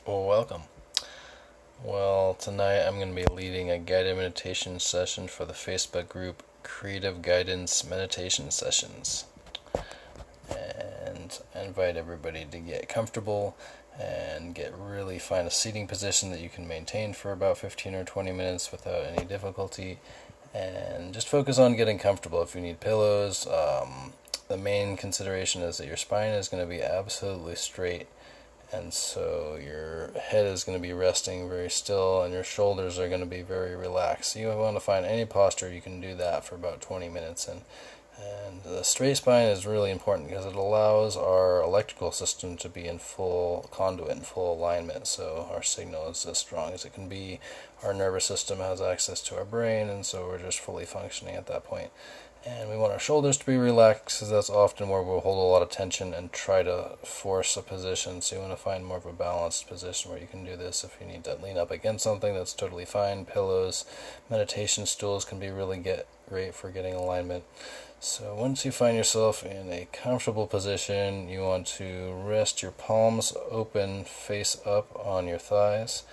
Well, welcome. Well, tonight I'm going to be leading a guided meditation session for the Facebook group Creative Guidance Meditation Sessions. And I invite everybody to get comfortable and find a seating position that you can maintain for about 15 or 20 minutes without any difficulty. And just focus on getting comfortable. If you need pillows, the main consideration is that your spine is going to be absolutely straight, and so your head is going to be resting very still and your shoulders are going to be very relaxed. So you want to find any posture you can do that for about 20 minutes. And the straight spine is really important because it allows our electrical system to be in full conduit, in full alignment, so our signal is as strong as it can be. Our nervous system has access to our brain, and so we're just fully functioning at that point. And we want our shoulders to be relaxed because that's often where we'll hold a lot of tension and try to force a position. So you want to find more of a balanced position where you can do this. If you need to lean up against something, that's totally fine. Pillows, meditation stools can be really great for getting alignment. So once you find yourself in a comfortable position, you want to rest your palms open face up on your thighs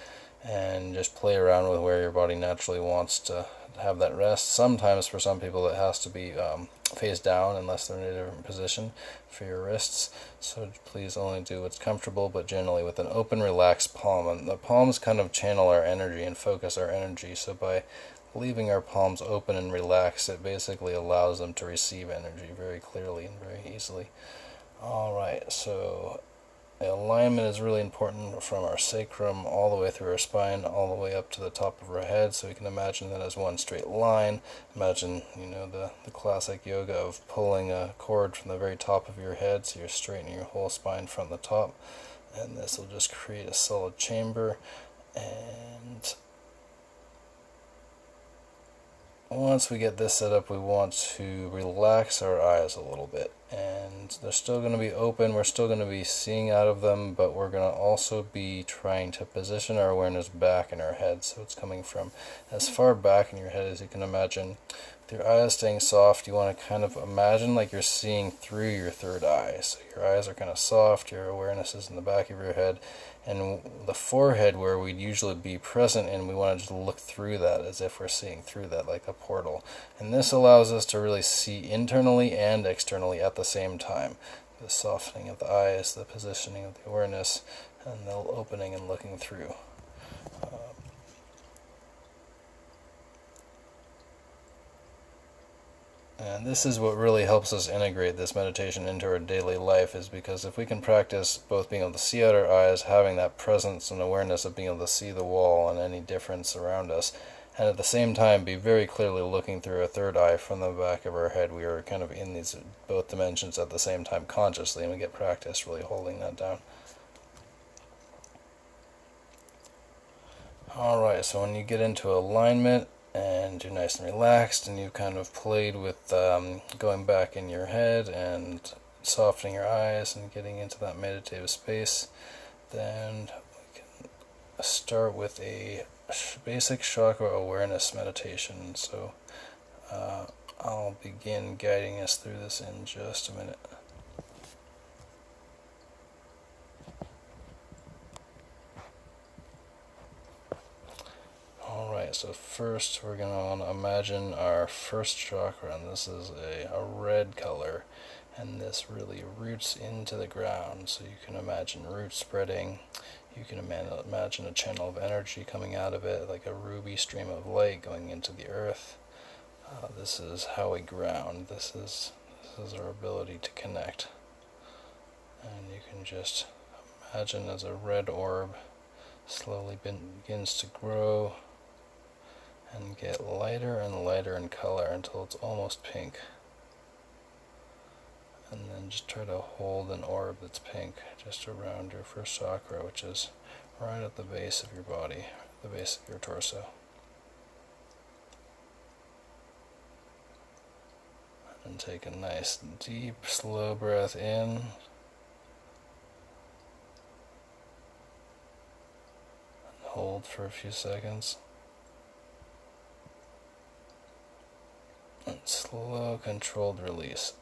and just play around with where your body naturally wants to have that rest. Sometimes for some people it has to be face down unless they're in a different position for your wrists. So please only do what's comfortable, but generally with an open, relaxed palm. And the palms kind of channel our energy and focus our energy. So by leaving our palms open and relaxed, it basically allows them to receive energy very clearly and very easily. Alright, so the alignment is really important from our sacrum all the way through our spine, all the way up to the top of our head, so we can imagine that as one straight line. Imagine, the classic yoga of pulling a cord from the very top of your head, so you're straightening your whole spine from the top, and this will just create a solid chamber. And once we get this set up, we want to relax our eyes a little bit. And they're still going to be open, we're still going to be seeing out of them, but we're going to also be trying to position our awareness back in our head. So it's coming from as far back in your head as you can imagine. With your eyes staying soft, you want to kind of imagine like you're seeing through your third eye. So your eyes are kind of soft, your awareness is in the back of your head, and the forehead where we'd usually be present in, we want to just look through that as if we're seeing through that like a portal. And this allows us to really see internally and externally at the same time. The softening of the eyes, the positioning of the awareness, and the opening and looking through. And this is what really helps us integrate this meditation into our daily life, is because if we can practice both being able to see out our eyes, having that presence and awareness of being able to see the wall and any difference around us, and at the same time be very clearly looking through a third eye from the back of our head, we are kind of in these both dimensions at the same time consciously, and we get practice really holding that down. Alright, so when you get into alignment, and you're nice and relaxed, and you've kind of played with going back in your head and softening your eyes and getting into that meditative space, then we can start with a basic chakra awareness meditation. So I'll begin guiding us through this in just a minute. Alright, so first we're going to want to imagine our first chakra, and this is a red color, and this really roots into the ground. So you can imagine roots spreading, you can imagine a channel of energy coming out of it, like a ruby stream of light going into the earth. This is how we ground, this is our ability to connect. And you can just imagine as a red orb slowly begins to grow and get lighter and lighter in color until it's almost pink. And then just try to hold an orb that's pink just around your first chakra, which is right at the base of your body, the base of your torso. And take a nice deep slow breath in, and hold for a few seconds. And slow, controlled release.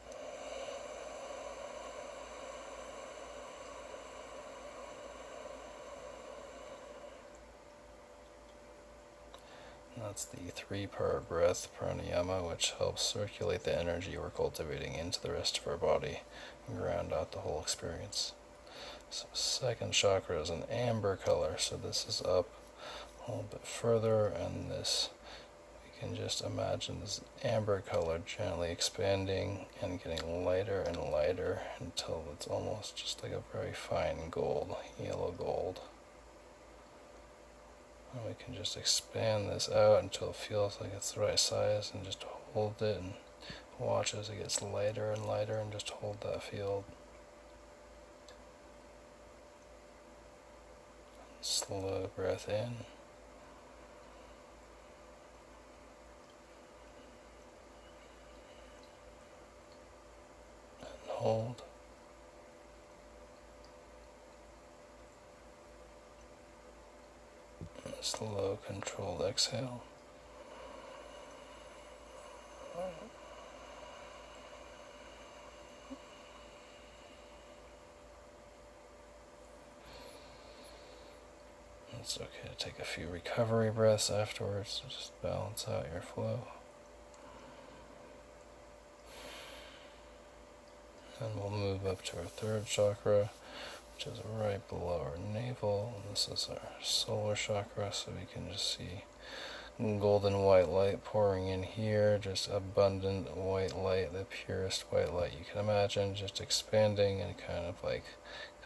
That's the 3-part breath pranayama, which helps circulate the energy we're cultivating into the rest of our body and ground out the whole experience. So second chakra is an amber color, so this is up a little bit further, and this, you can just imagine this amber color gently expanding and getting lighter and lighter until it's almost just like a very fine gold, yellow gold. And we can just expand this out until it feels like it's the right size, and just hold it and watch as it gets lighter and lighter, and just hold that field. Slow breath in. And hold. And slow, controlled exhale. It's okay to take a few recovery breaths afterwards to just balance out your flow. And we'll move up to our third chakra, which is right below our navel. And this is our solar chakra, so we can just see golden white light pouring in here, just abundant white light, the purest white light you can imagine, just expanding and kind of like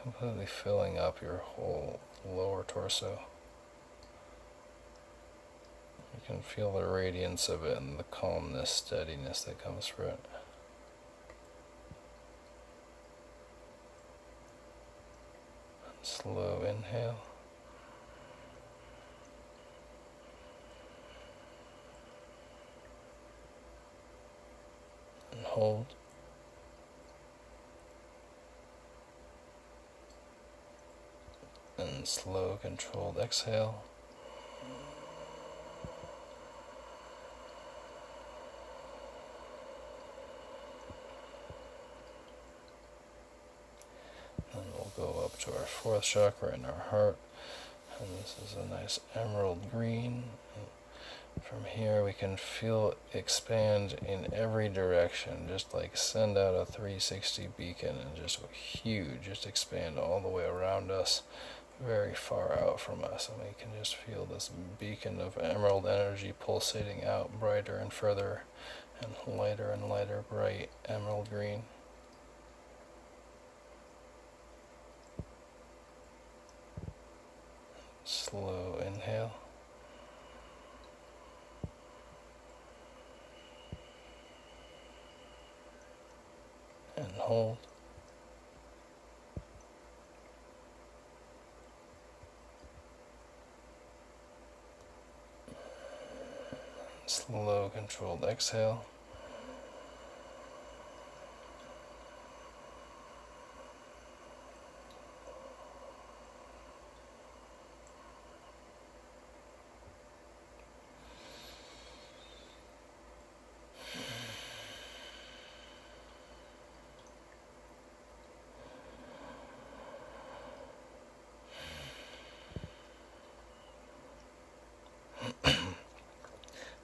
completely filling up your whole lower torso. You can feel the radiance of it and the calmness, steadiness that comes from it. Slow inhale. And hold. And slow, controlled exhale. And we'll go up to our fourth chakra in our heart. And this is a nice emerald green. From here we can feel it expand in every direction, just like send out a 360 beacon and just huge, just expand all the way around us, very far out from us, and we can just feel this beacon of emerald energy pulsating out brighter and further and lighter bright emerald green. Slow inhale. And hold. Slow, controlled exhale.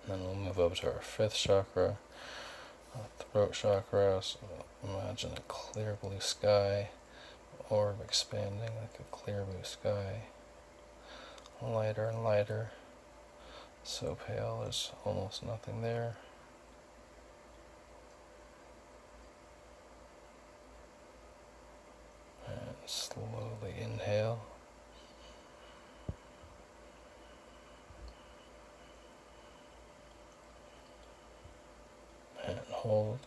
Then we'll move up to our fifth chakra, our throat chakra. So imagine a clear blue sky, orb expanding like a clear blue sky, lighter and lighter, so pale there's almost nothing there. And slowly inhale. And hold.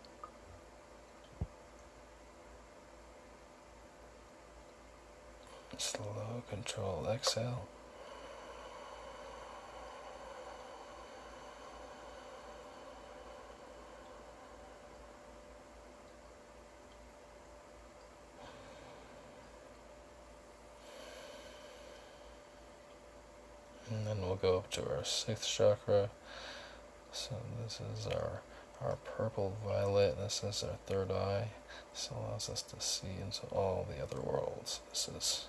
Slow, controlled exhale. And then we'll go up to our sixth chakra. So this is our purple violet. This is our third eye. This allows us to see into all the other worlds. This is,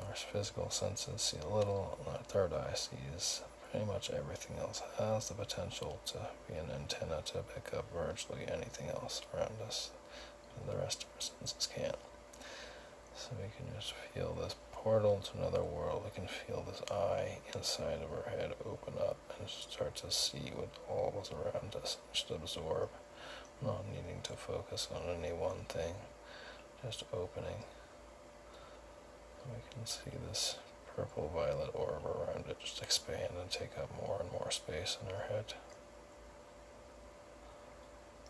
our physical senses see a little, and our third eye sees pretty much everything else has the potential to be an antenna to pick up virtually anything else around us. The rest of our senses can't. So we can just feel this portal to another world. We can feel this eye inside of our head open up and start to see what all is around us, just absorb, not needing to focus on any one thing, just opening. And we can see this purple-violet orb around it just expand and take up more and more space in our head.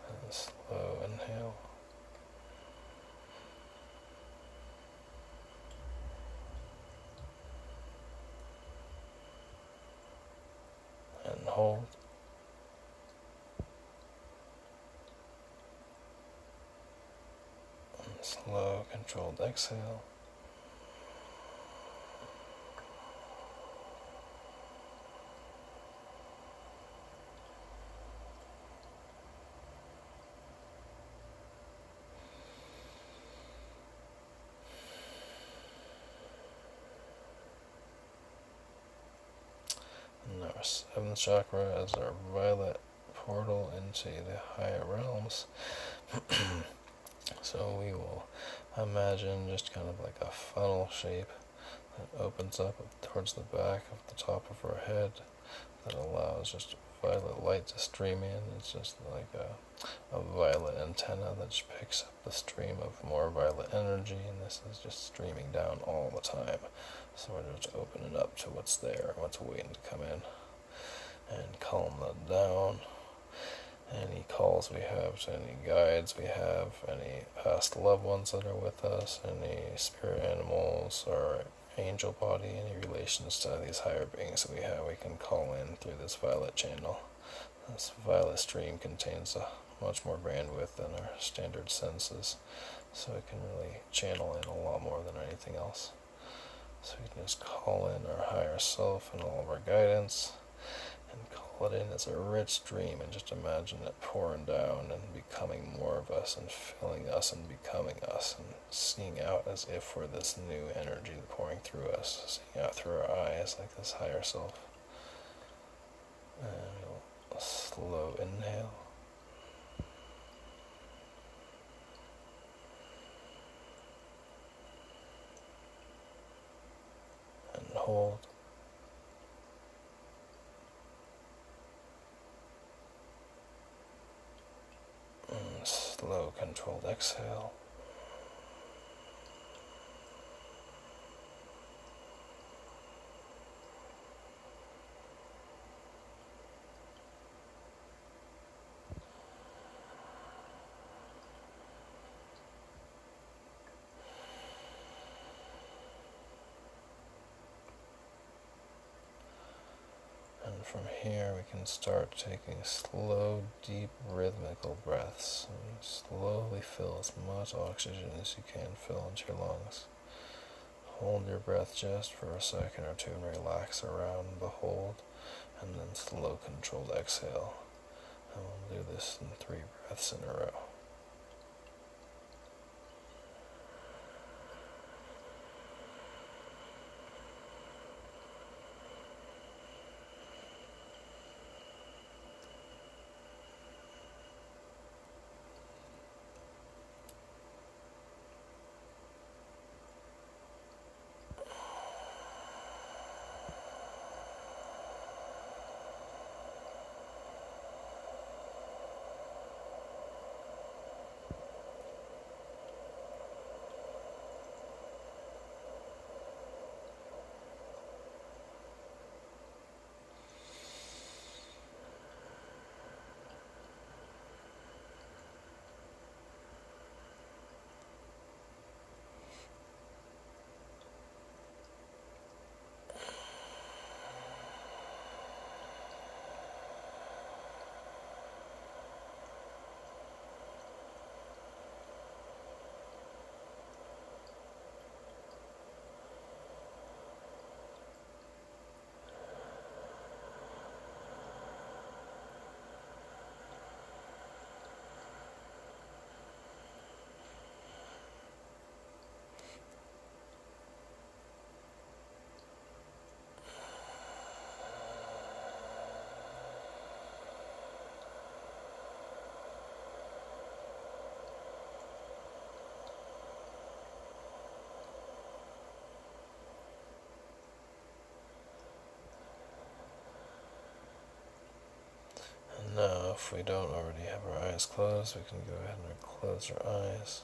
And slow inhale. And hold. And slow, controlled exhale. And our seventh chakra is our violet portal into the higher realms. So we will imagine just kind of like a funnel shape that opens up towards the back of the top of our head that allows just violet light to stream in. It's just like a violet antenna that just picks up the stream of more violet energy, and this is just streaming down all the time. So we're just opening up to what's there, what's waiting to come in, and calm that down. Any calls we have to any guides we have, any past loved ones that are with us, any spirit animals or angel body, any relations to these higher beings that we have, we can call in through this violet channel. This violet stream contains much more bandwidth than our standard senses, so it can really channel in a lot more than anything else. So we can just call in our higher self and all of our guidance, and call it in as a rich dream, and just imagine it pouring down and becoming more of us and filling us and becoming us and seeing out as if we're this new energy pouring through us, seeing out through our eyes like this higher self. And we'll slow inhale. And hold. And slow, controlled exhale. And from here we can start taking slow, deep, rhythmical breaths and slowly fill as much oxygen as you can fill into your lungs. Hold your breath just for a second or two and relax around the hold, and then slow, controlled exhale. And we'll do this in 3 breaths in a row. if we don't already have our eyes closed, we can go ahead and close our eyes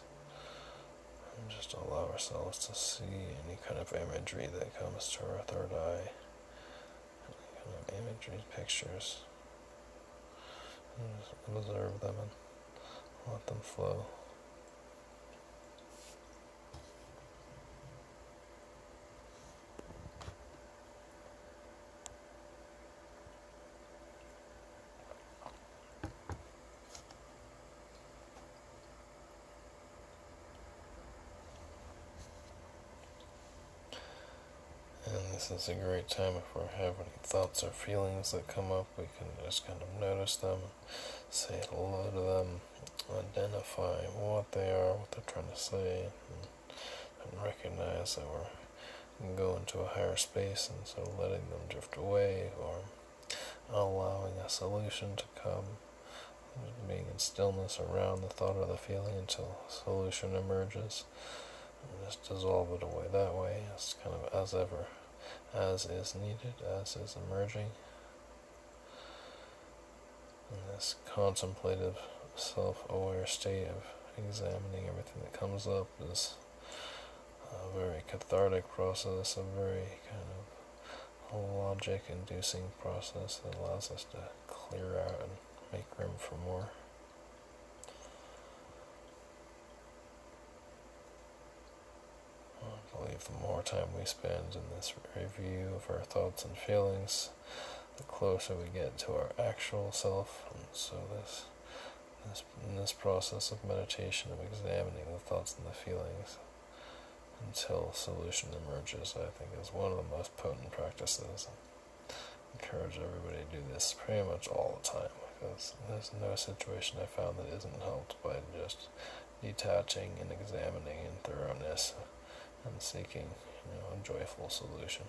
and just allow ourselves to see any kind of imagery that comes to our third eye, any kind of imagery, pictures, and just observe them and let them flow. And this is a great time if we have any thoughts or feelings that come up, we can just kind of notice them, say hello to them, identify what they are, what they're trying to say, and recognize that we're going to a higher space, and so letting them drift away or allowing a solution to come, being in stillness around the thought or the feeling until a solution emerges. And just dissolve it away that way. It's kind of as ever, as is needed, as is emerging. And this contemplative, self-aware state of examining everything that comes up is a very cathartic process, a very kind of logic-inducing process that allows us to clear out and make room for more. I believe the more time we spend in this review of our thoughts and feelings, the closer we get to our actual self. And so in this process of meditation, of examining the thoughts and the feelings until solution emerges, I think is one of the most potent practices. I encourage everybody to do this pretty much all the time, because there's no situation I found that isn't helped by just detaching and examining in thoroughness and seeking, a joyful solution.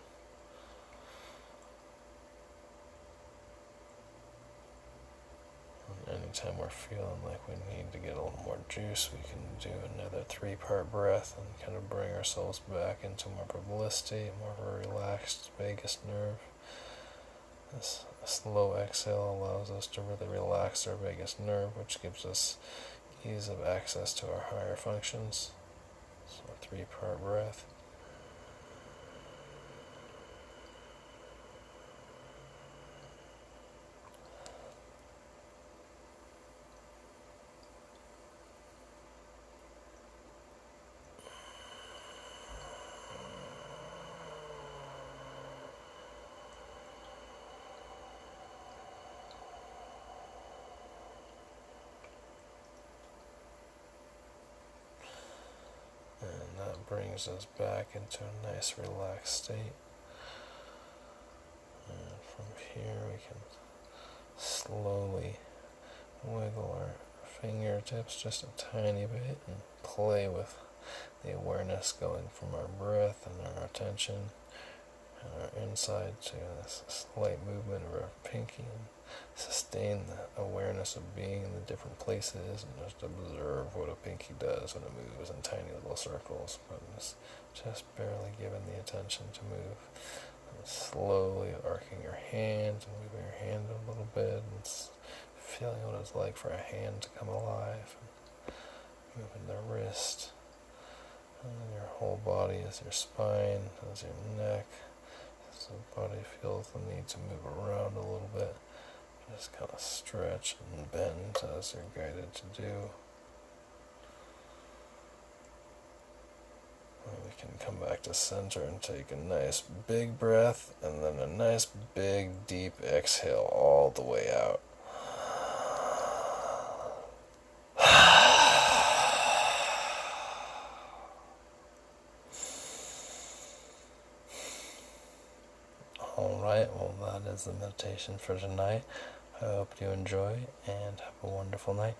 And anytime we're feeling like we need to get a little more juice, we can do another 3-part breath and kind of bring ourselves back into more of a bliss state, more of a relaxed vagus nerve. This slow exhale allows us to really relax our vagus nerve, which gives us ease of access to our higher functions. So a 3-part breath. And that brings us back into a nice relaxed state. And from here we can slowly wiggle our fingertips just a tiny bit and play with the awareness going from our breath and our attention and our inside to this slight movement of our pinky, and sustain the awareness of being in the different places and just observe what a pinky does when it moves in tiny little circles, but just barely given the attention to move. And slowly arcing your hand and moving your hand a little bit and feeling what it's like for a hand to come alive, and moving the wrist, and then your whole body as your spine, as your neck, as the body feels the need to move around a little bit. Just kind of stretch and bend as you're guided to do. And we can come back to center and take a nice big breath, and then a nice big deep exhale all the way out. Alright, well that is the meditation for tonight. I hope you enjoy and have a wonderful night.